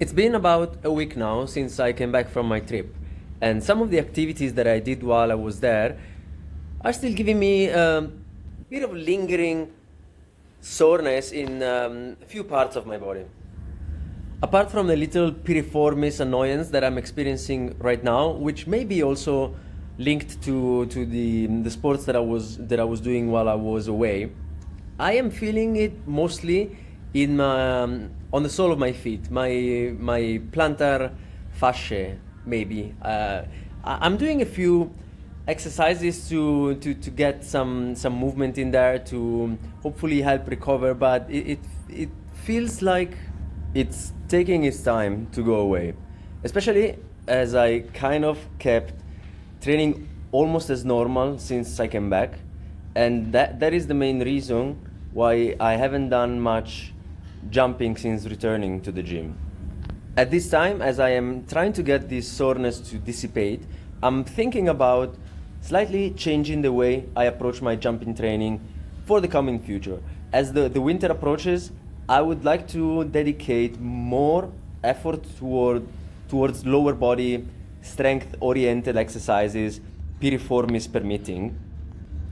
It's been about a week now since I came back from my trip, and some of the activities that I did while I was there are still giving me a bit of lingering soreness in a few parts of my body. Apart from the little piriformis annoyance that I'm experiencing right now, which may be also linked to the sports that I was doing while I was away, I am feeling it mostly in on the sole of my feet, my plantar fascia maybe. I'm doing a few exercises to get some movement in there to hopefully help recover, but it feels like it's taking its time to go away, especially as I kind of kept training almost as normal since I came back, and that is the main reason why I haven't done much jumping since returning to the gym. At this time, as I am trying to get this soreness to dissipate, I'm thinking about slightly changing the way I approach my jumping training for the coming future. As the winter approaches, I would like to dedicate more effort towards lower body strength oriented exercises, piriformis permitting.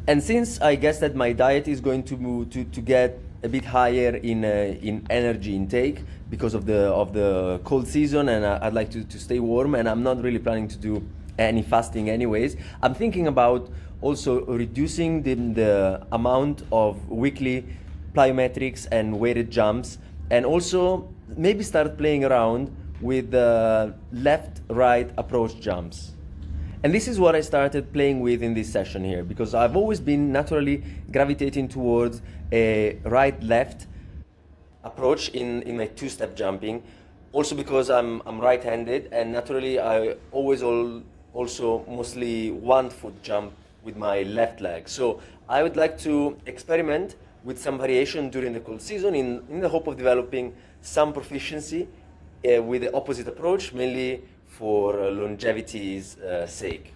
And since I guess that my diet is going to get a bit higher in energy intake because of the cold season, and I'd like to stay warm, and I'm not really planning to do any fasting anyways, I'm thinking about also reducing the amount of weekly plyometrics and weighted jumps, and also maybe start playing around with the left-right approach jumps. And this is what I started playing with in this session here, because I've always been naturally gravitating towards a right-left approach in my two-step jumping, also because I'm right-handed, and naturally I always also mostly one-foot jump with my left leg. So I would like to experiment with some variation during the cold season in the hope of developing some proficiency with the opposite approach, mainly for longevity's sake.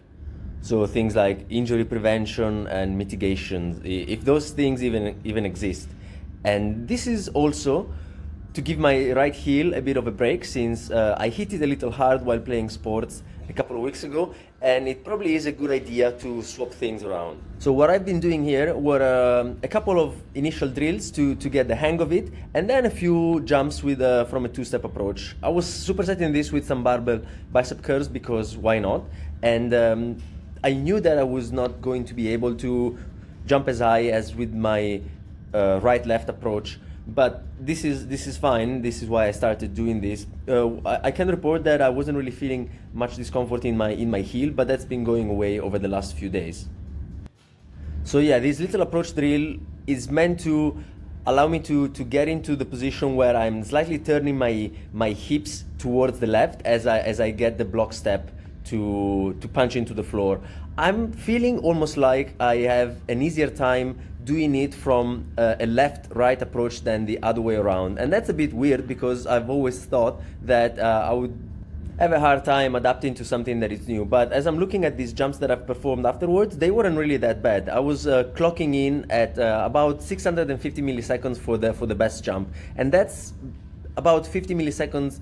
So things like injury prevention and mitigation, if those things even exist. And this is also to give my right heel a bit of a break, since I hit it a little hard while playing sports a couple of weeks ago, and it probably is a good idea to swap things around. So what I've been doing here were a couple of initial drills to get the hang of it, and then a few jumps from a two-step approach. I was supersetting this with some barbell bicep curls because why not? And I knew that I was not going to be able to jump as high as with my right-left approach, but this is fine. This is why I started doing this. I can report that I wasn't really feeling much discomfort in my heel, but that's been going away over the last few days. So yeah, this little approach drill is meant to allow me to get into the position where I'm slightly turning my hips towards the left as I get the block step to punch into the floor. I'm feeling almost like I have an easier time doing it from a left-right approach than the other way around. And that's a bit weird because I've always thought that I would have a hard time adapting to something that is new. But as I'm looking at these jumps that I've performed afterwards, they weren't really that bad. I was clocking in at about 650 milliseconds for the best jump. And that's about 50 milliseconds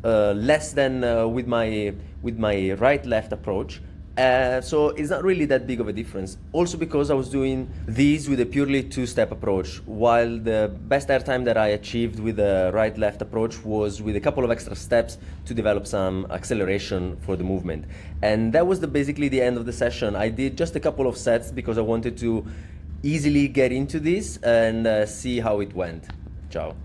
less than with my right-left approach. So it's not really that big of a difference. Also because I was doing these with a purely two-step approach, while the best airtime that I achieved with the right-left approach was with a couple of extra steps to develop some acceleration for the movement. And that was basically the end of the session. I did just a couple of sets because I wanted to easily get into this and see how it went. Ciao.